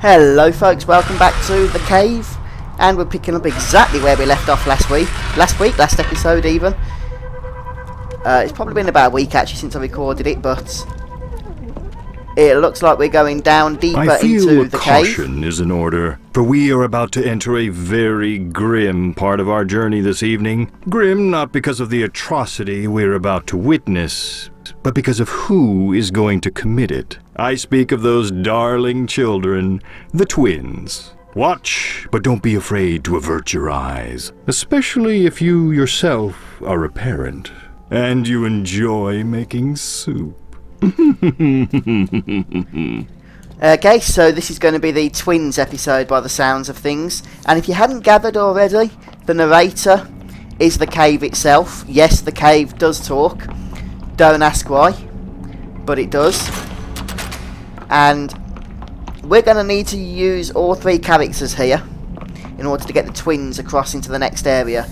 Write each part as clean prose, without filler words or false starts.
Hello folks, welcome back to the cave, and we're picking up exactly where we left off last episode even. It's probably been about a week actually since I recorded it, but it looks like we're going down deeper into the cave. Caution is in order, for we are about to enter a very grim part of our journey this evening. Grim not because of the atrocity we're about to witness, but because of who is going to commit it. I speak of those darling children, the twins. Watch, but don't be afraid to avert your eyes, especially if you yourself are a parent, and you enjoy making soup. Okay, so this is going to be the twins episode by the sounds of things, and if you hadn't gathered already, the narrator is the cave itself. Yes, the cave does talk. Don't ask why, but it does. And we're going to need to use all three characters here in order to get the twins across into the next area.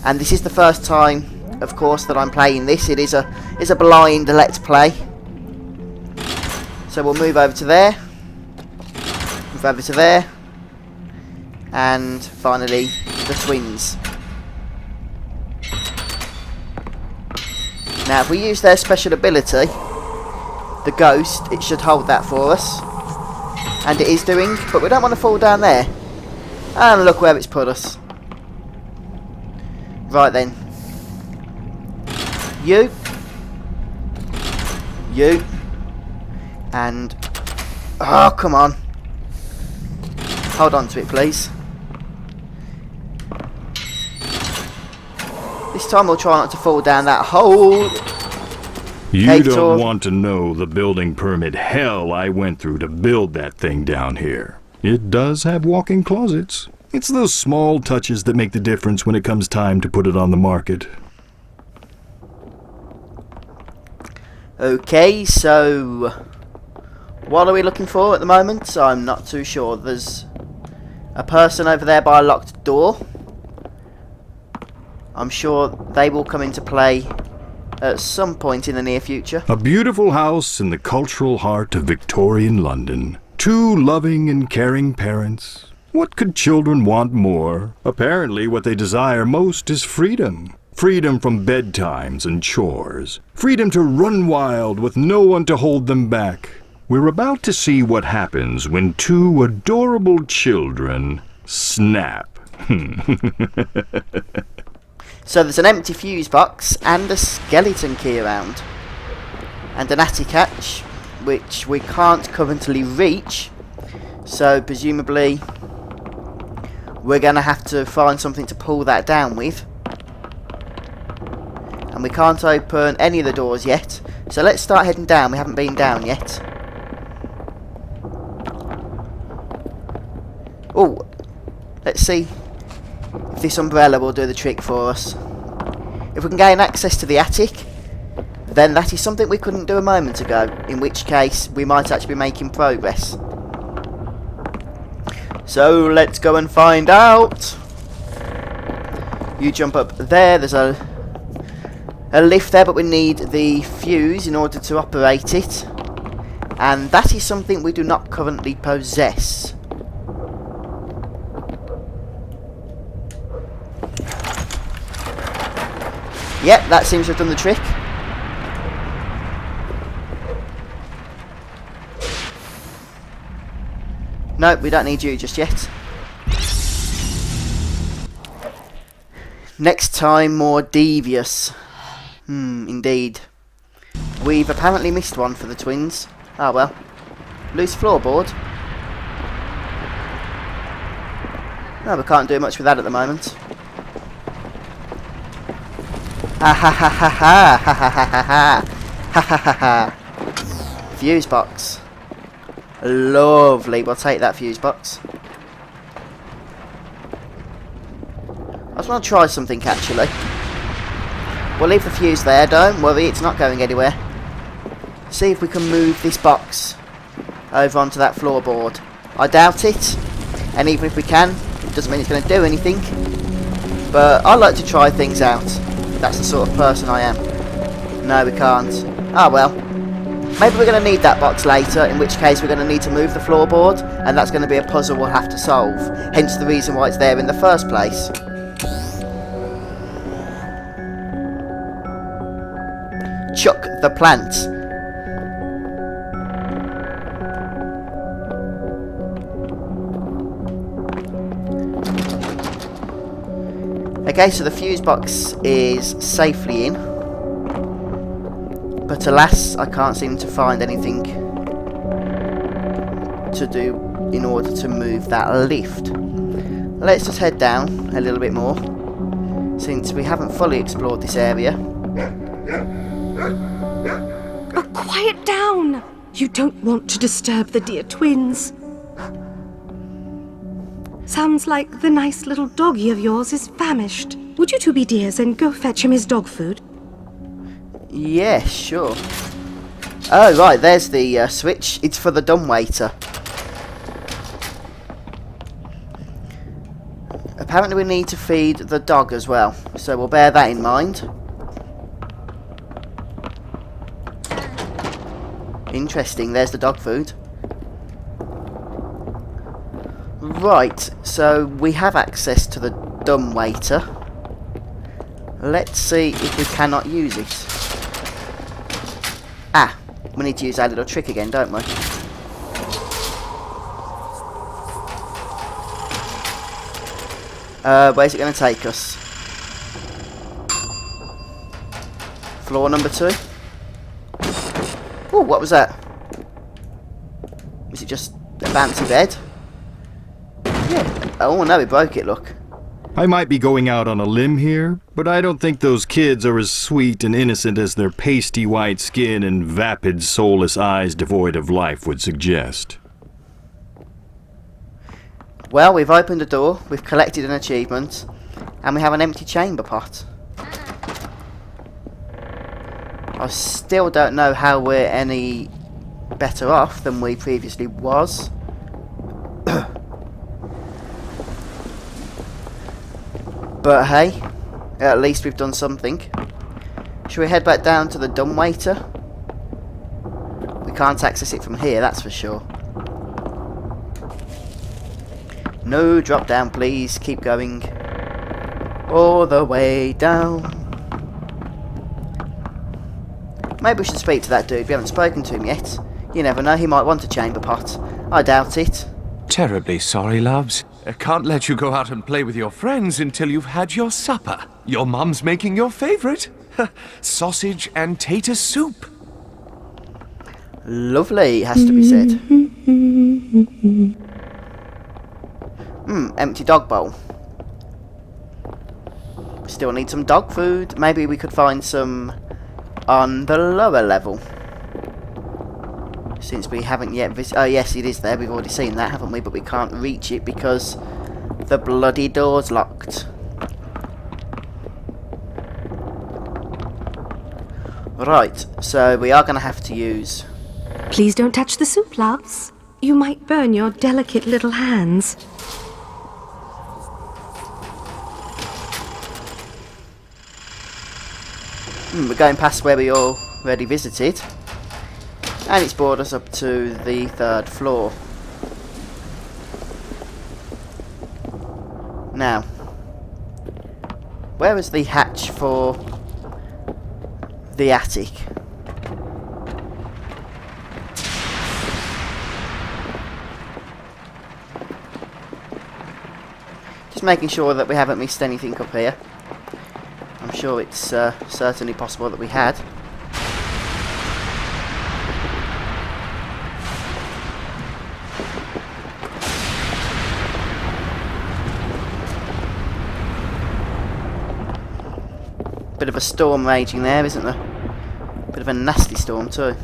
And this is the first time, of course, that I'm playing this. It is a blind let's play. So we'll move over to there, move over to there, and finally the twins. Now if we use their special ability, the ghost, it should hold that for us. And it is doing, but we don't want to fall down there. And look where it's put us. Right then. You. And... oh, come on. Hold on to it, please. This time we'll try not to fall down that hole. You don't want to know the building permit hell I went through to build that thing down here. It does have walk-in closets. It's those small touches that make the difference when it comes time to put it on the market. Okay, so what are we looking for at the moment? I'm not too sure. There's a person over there by a locked door. I'm sure they will come into play at some point in the near future. A beautiful house in the cultural heart of Victorian London. Two loving and caring parents. What could children want more? Apparently what they desire most is freedom. Freedom from bedtimes and chores. Freedom to run wild with no one to hold them back. We're about to see what happens when two adorable children snap. So there's an empty fuse box and a skeleton key around. And an attic hatch, which we can't currently reach. So presumably we're going to have to find something to pull that down with. And we can't open any of the doors yet. So let's start heading down. We haven't been down yet. Oh, let's see if this umbrella will do the trick for us. If we can gain access to the attic, then that is something we couldn't do a moment ago, in which case we might actually be making progress. So let's go and find out. You jump up there. There's a lift there, but we need the fuse in order to operate it, and that is something we do not currently possess. Yep, that seems to have done the trick. No, we don't need you just yet. Next time, more devious. Indeed. We've apparently missed one for the twins. Ah well. Loose floorboard. No, we can't do much with that at the moment. Ha ha ha ha ha ha ha ha ha ha ha ha ha. Fuse box. Lovely, we'll take that fuse box. I just want to try something actually. We'll leave the fuse there, don't worry, it's not going anywhere. See if we can move this box over onto that floorboard. I doubt it, and even if we can, it doesn't mean it's going to do anything. But I like to try things out. That's the sort of person I am. No, we can't. Ah well. Maybe we're going to need that box later, in which case we're going to need to move the floorboard, and that's going to be a puzzle we'll have to solve. Hence the reason why it's there in the first place. Chuck the plant. Okay, so the fuse box is safely in. But alas, I can't seem to find anything to do in order to move that lift. Let's just head down a little bit more, since we haven't fully explored this area. Oh, quiet down! You don't want to disturb the dear twins. Sounds like the nice little doggy of yours is famished. Would you two be dears and go fetch him his dog food? Yeah, sure. Oh, right, there's the switch. It's for the dumbwaiter. Apparently we need to feed the dog as well, so we'll bear that in mind. Interesting, there's the dog food. Right, so we have access to the dumbwaiter. Let's see if we cannot use it. Ah, we need to use our little trick again, don't we? Where's it going to take us? Floor number 2? Oh, what was that? Was it just a fancy bed? Yeah. Oh no, we broke it, look. I might be going out on a limb here, but I don't think those kids are as sweet and innocent as their pasty white skin and vapid, soulless eyes devoid of life would suggest. Well, we've opened a door, we've collected an achievement, and we have an empty chamber pot. I still don't know how we're any better off than we previously was. But hey, at least we've done something. Shall we head back down to the dumbwaiter? We can't access it from here, that's for sure. No, drop down please, keep going. All the way down. Maybe we should speak to that dude, we haven't spoken to him yet. You never know, he might want a chamber pot. I doubt it. Terribly sorry, loves. I can't let you go out and play with your friends until you've had your supper. Your mum's making your favourite. Sausage and tater soup. Lovely, has to be said. Empty dog bowl. Still need some dog food. Maybe we could find some on the lower level. Since we haven't yet visited... Oh yes, it is there. We've already seen that, haven't we? But we can't reach it because the bloody door's locked. Right, so we are going to have to use... Please don't touch the soup, loves. You might burn your delicate little hands. We're going past where we already visited. And it's brought us up to the 3rd floor. Now, where is the hatch for the attic? Just making sure that we haven't missed anything up here. I'm sure it's certainly possible that we had. Bit of a storm raging there, isn't there? Bit of a nasty storm too.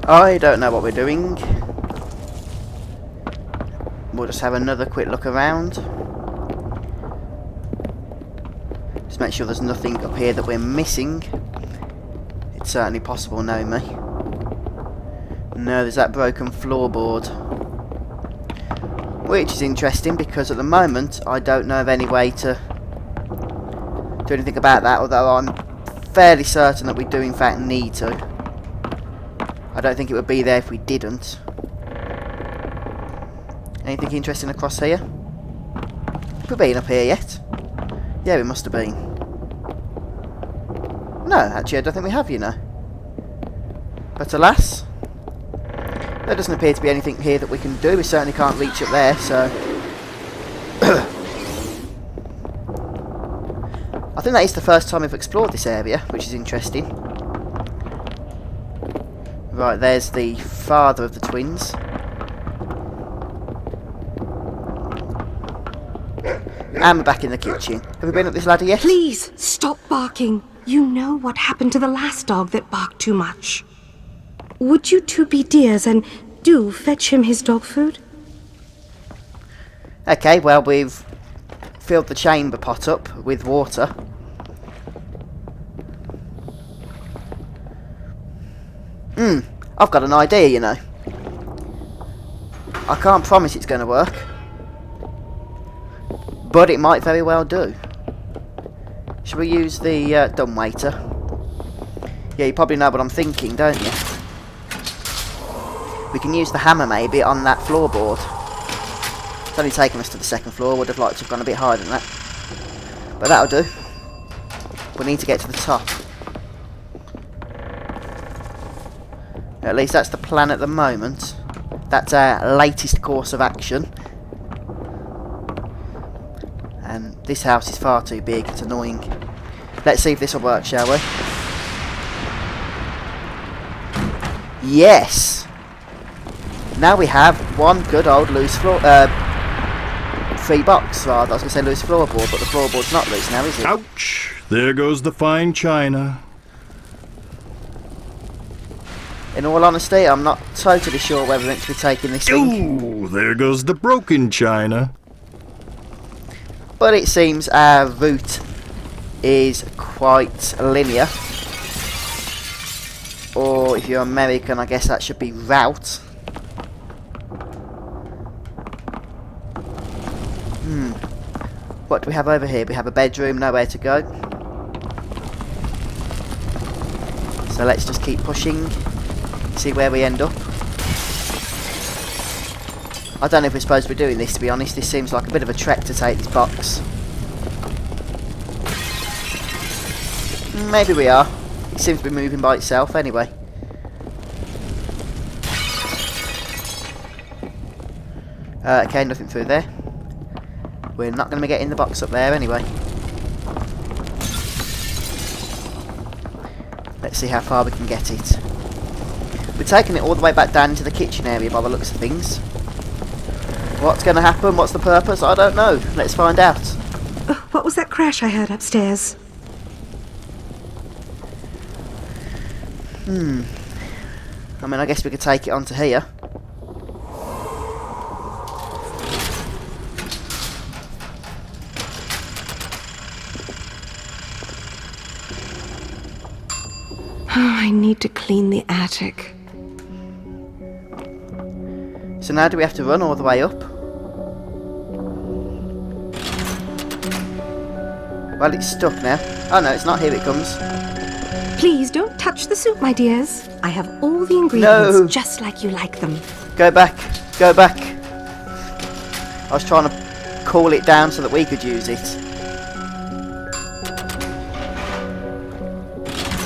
I don't know what we're doing. We'll just have another quick look around. Just make sure there's nothing up here that we're missing. It's certainly possible, knowing me. No, there's that broken floorboard. Which is interesting because at the moment I don't know of any way to do anything about that, although I'm fairly certain that we do in fact need to. I don't think it would be there if we didn't. Anything interesting across here? Have we been up here yet? Yeah, we must have been. No, actually I don't think we have, you know. But alas, there doesn't appear to be anything here that we can do. We certainly can't reach up there, so... I think that is the first time we've explored this area, which is interesting. Right, there's the father of the twins. And we're back in the kitchen. Have we been up this ladder yet? Please, stop barking. You know what happened to the last dog that barked too much. Would you two be dears and do fetch him his dog food? Okay, well, we've filled the chamber pot up with water. I've got an idea, you know. I can't promise it's going to work, but it might very well do. Should we use the dumbwaiter? Yeah, you probably know what I'm thinking, don't you? We can use the hammer maybe on that floorboard. It's only taken us to the second floor. Would have liked to have gone a bit higher than that, but that'll do. We need to get to the top. At least that's the plan at the moment. That's our latest course of action. And this house is far too big. It's annoying. Let's see if this will work, shall we? Yes! Now we have one good old loose floor... free box, rather. I was going to say loose floorboard, but the floorboard's not loose now, is it? Ouch! There goes the fine china. In all honesty, I'm not totally sure whether we're meant to be taking this thing. Ooh, there goes the broken china. But it seems our route is quite linear. Or if you're American, I guess that should be route. What do we have over here? We have a bedroom, nowhere to go. So let's just keep pushing. See where we end up. I don't know if we're supposed to be doing this, to be honest. This seems like a bit of a trek to take this box. Maybe we are. It seems to be moving by itself anyway. Okay, nothing through there. We're not going to be getting the box up there anyway. Let's see how far we can get it. We're taking it all the way back down into the kitchen area by the looks of things. What's going to happen? What's the purpose? I don't know. Let's find out. What was that crash I heard upstairs? I mean, I guess we could take it onto here. I need to clean the attic. So now do we have to run all the way up? Well, it's stuck now. Oh no, it's not. Here it comes. Please don't touch the soup, my dears. I have all the ingredients No. just like you like them. Go back. Go back. I was trying to cool it down so that we could use it.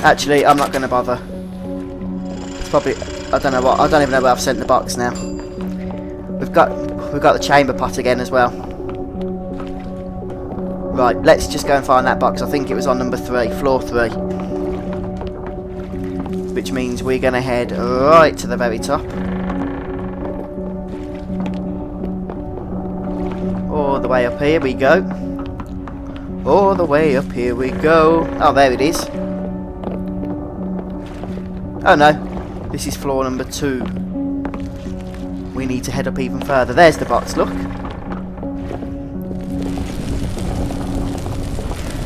Actually, I'm not going to bother. It's probably... I don't know what... I don't even know where I've sent the box now. We've got the chamber pot again as well. Right, let's just go and find that box. I think it was on number 3, floor 3. Which means we're going to head right to the very top. All the way up here we go. All the way up here we go. Oh, there it is. Oh no, this is floor number 2. We need to head up even further. There's the box, look.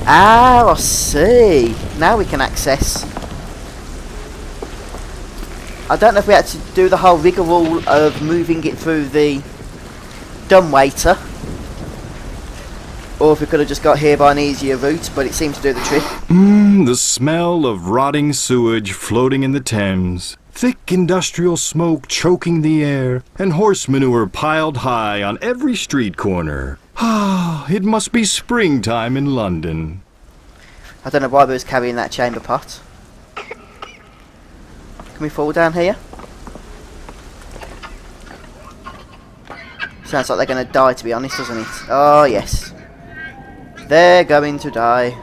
Ah, I see. Now we can access. I don't know if we had to do the whole rigmarole of moving it through the dumbwaiter, or if we could have just got here by an easier route, but it seems to do the trick. The smell of rotting sewage floating in the Thames, thick industrial smoke choking the air, and horse manure piled high on every street corner. Ah, it must be springtime in London. I don't know why we was carrying that chamber pot. Can we fall down here? Sounds like they're going to die, to be honest, doesn't it? Oh, yes. They're going to die.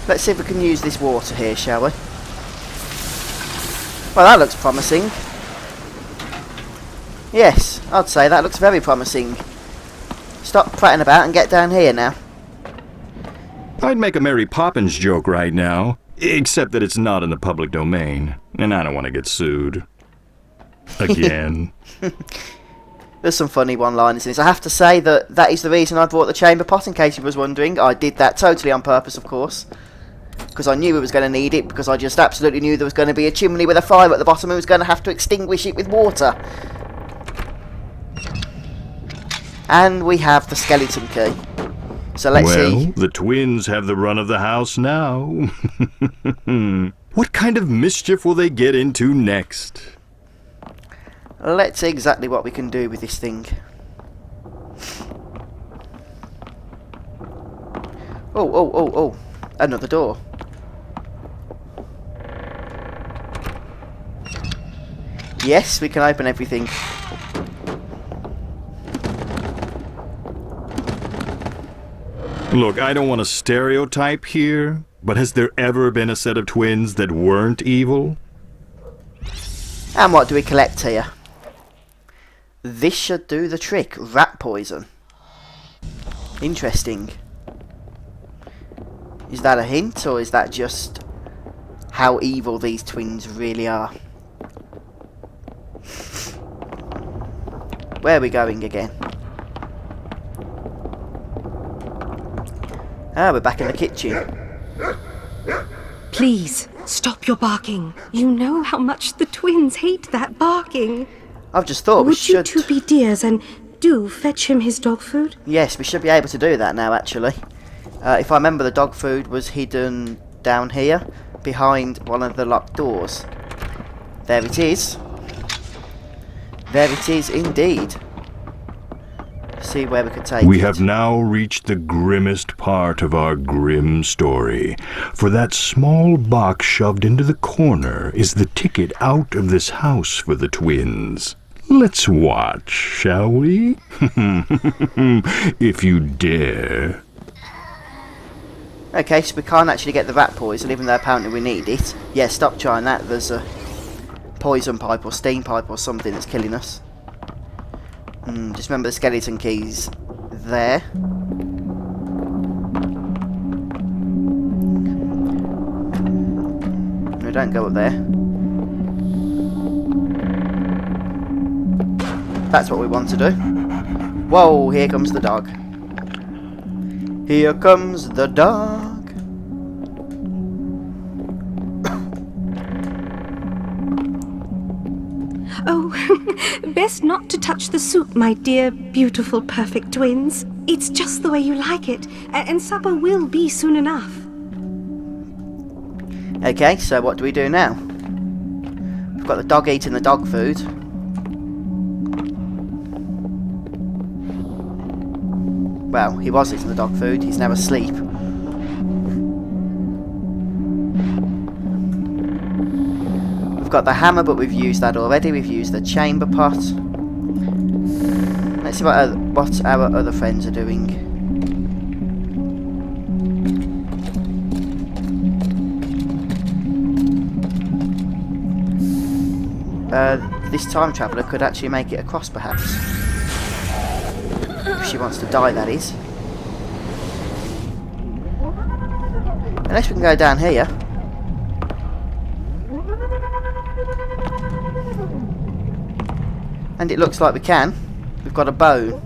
Let's see if we can use this water here, shall we? Well, that looks promising. Yes, I'd say that looks very promising. Stop prattling about and get down here now. I'd make a Mary Poppins joke right now, except that it's not in the public domain, and I don't want to get sued. Again. There's some funny one-liners in this. I have to say that is the reason I brought the chamber pot, in case you was wondering. I did that totally on purpose, of course. Because I knew we was going to need it, because I just absolutely knew there was going to be a chimney with a fire at the bottom and we was going to have to extinguish it with water. And we have the skeleton key. So let's see. Well, the twins have the run of the house now. What kind of mischief will they get into next? Let's see exactly what we can do with this thing. Oh. Another door. Yes, we can open everything. Look, I don't want to stereotype here, but has there ever been a set of twins that weren't evil? And what do we collect here? This should do the trick. Rat poison. Interesting. Is that a hint, or is that just how evil these twins really are? Where are we going again? Ah, we're back in the kitchen. Please, stop your barking. You know how much the twins hate that barking. I've just thought we Would you should... two be dears and do fetch him his dog food? Yes, we should be able to do that now, actually. If I remember, the dog food was hidden down here, behind one of the locked doors. There it is. There it is indeed. See where we could take it. We have now reached the grimmest part of our grim story, for that small box shoved into the corner is the ticket out of this house for the twins. Let's watch, shall we? If you dare. Okay, so we can't actually get the rat poison, even though apparently we need it. Yeah, stop trying that. There's a poison pipe or steam pipe or something that's killing us. Just remember the skeleton key's there. No, don't go up there. That's what we want to do. Whoa, here comes the dog. Here comes the dog. Oh, best not to touch the soup, my dear, beautiful, perfect twins. It's just the way you like it, and supper will be soon enough. Okay, so what do we do now? We've got the dog eating the dog food. Well, he was eating the dog food, he's now asleep. We've got the hammer, but we've used that already. We've used the chamber pot. Let's see what our other friends are doing. This time traveller could actually make it across, perhaps. If she wants to die, that is. Unless we can go down here. And it looks like we can. We've got a bow.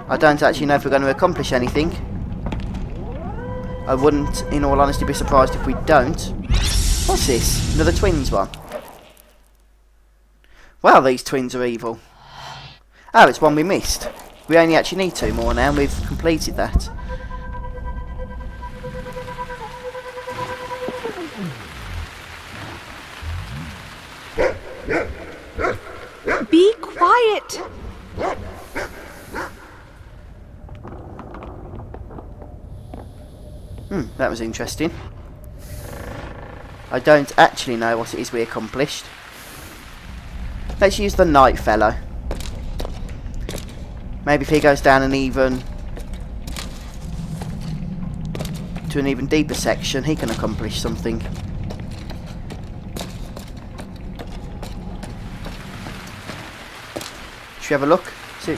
I don't actually know if we're going to accomplish anything. I wouldn't, in all honesty, be surprised if we don't. What's this? Another twins one? Wow, these twins are evil. Oh, it's one we missed. We only actually need 2 more now, and we've completed that. Be quiet! That was interesting. I don't actually know what it is we accomplished. Let's use the night fellow. Maybe if he goes down to an even deeper section, he can accomplish something. Should we have a look? See.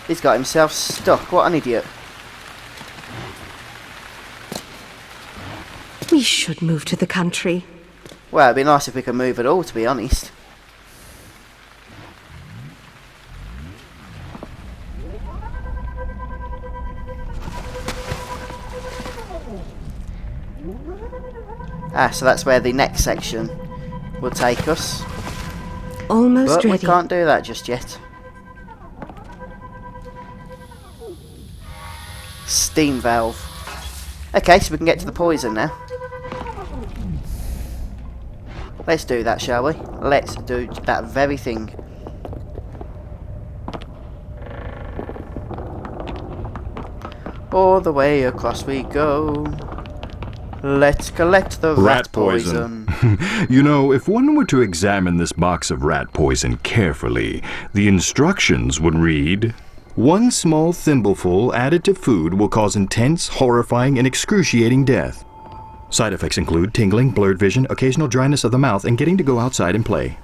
He's got himself stuck. What an idiot. We should move to the country. Well, it'd be nice if we could move at all, to be honest. Ah, so that's where the next section will take us. Almost But ready. we can't do that just yet. Steam valve. Okay, so we can get to the poison now. Let's do that, shall we? Let's do that very thing. All the way across we go. Let's collect the rat poison. You know, if one were to examine this box of rat poison carefully, the instructions would read, 1 small thimbleful added to food will cause intense, horrifying, and excruciating death. Side effects include tingling, blurred vision, occasional dryness of the mouth, and getting to go outside and play.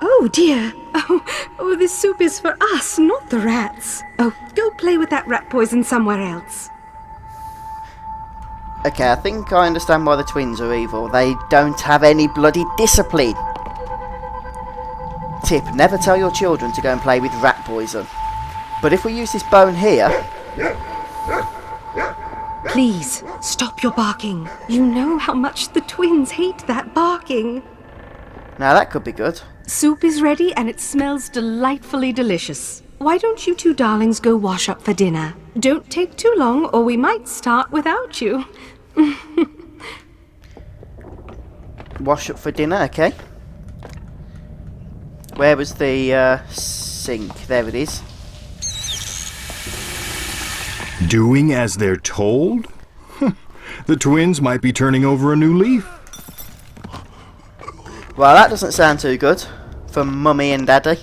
Oh dear. Oh, this soup is for us, not the rats. Oh, go play with that rat poison somewhere else. Okay, I think I understand why the twins are evil. They don't have any bloody discipline. Tip, never tell your children to go and play with rat poison. But if we use this bone here... Please, stop your barking. You know how much the twins hate that barking. Now that could be good. Soup is ready and it smells delightfully delicious. Why don't you 2 darlings go wash up for dinner? Don't take too long or we might start without you. Wash up for dinner, okay. Where was the sink? There it is. Doing as they're told? The twins might be turning over a new leaf. Well, that doesn't sound too good for Mummy and Daddy.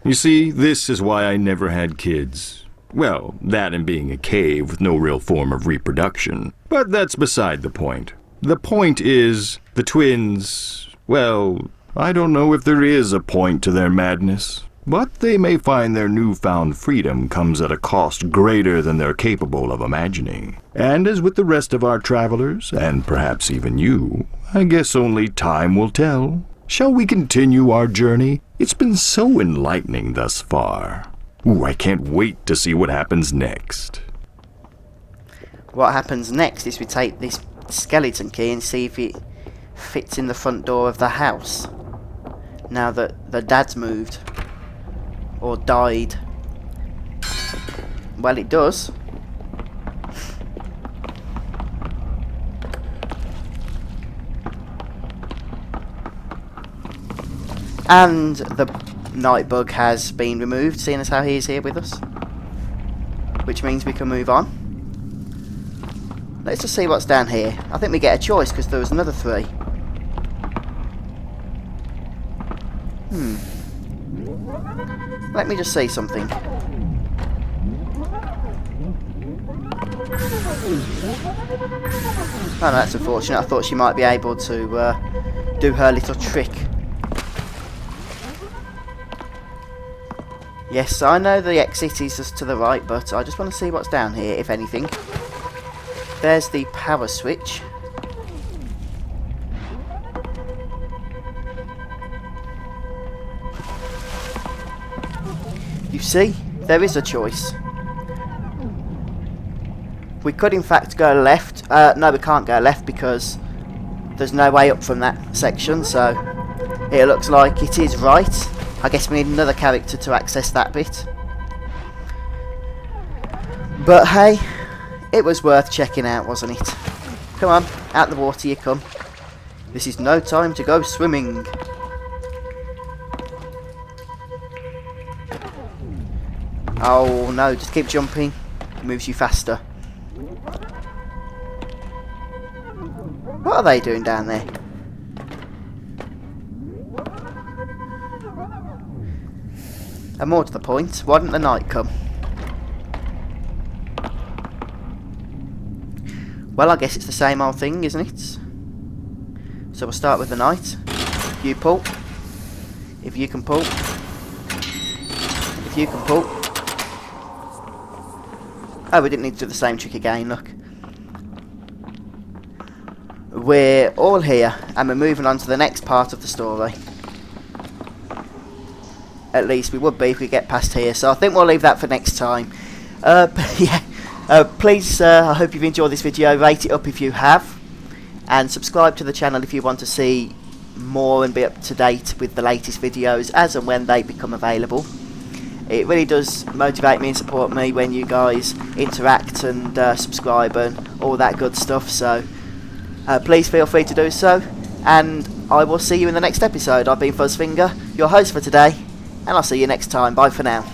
You see, this is why I never had kids. Well, that and being a cave with no real form of reproduction. But that's beside the point. The point is, the twins, well, I don't know if there is a point to their madness. But they may find their newfound freedom comes at a cost greater than they're capable of imagining. And as with the rest of our travelers, and perhaps even you, I guess only time will tell. Shall we continue our journey? It's been so enlightening thus far. Ooh, I can't wait to see what happens next. What happens next is we take this skeleton key and see if it fits in the front door of the house. Now that the dad's moved. Or died. Well, it does. And the night bug has been removed, seeing as how he is here with us. Which means we can move on. Let's just see what's down here. I think we get a choice because there was another 3. Let me just see something. Oh, no, that's unfortunate. I thought she might be able to do her little trick. Yes, I know the exit is just to the right, but I just want to see what's down here, if anything. There's the power switch. You see, there is a choice. We could in fact go left. No, we can't go left because there's no way up from that section, so it looks like it is right. I guess we need another character to access that bit. But hey, it was worth checking out, wasn't it? Come on, out the water you come. This is no time to go swimming. Oh no, just keep jumping. It moves you faster. What are they doing down there? And more to the point, why didn't the night come? Well, I guess it's the same old thing, isn't it? So we'll start with the night. You pull. If you can pull. If you can pull. Oh, we didn't need to do the same trick again, look. We're all here, and we're moving on to the next part of the story. At least we would be if we get past here, so I think we'll leave that for next time. But yeah, please, I hope you've enjoyed this video. Rate it up if you have, and subscribe to the channel if you want to see more and be up to date with the latest videos as and when they become available. It really does motivate me and support me when you guys interact and subscribe and all that good stuff, so please feel free to do so, and I will see you in the next episode. I've been Fuzzfinger, your host for today, and I'll see you next time. Bye for now.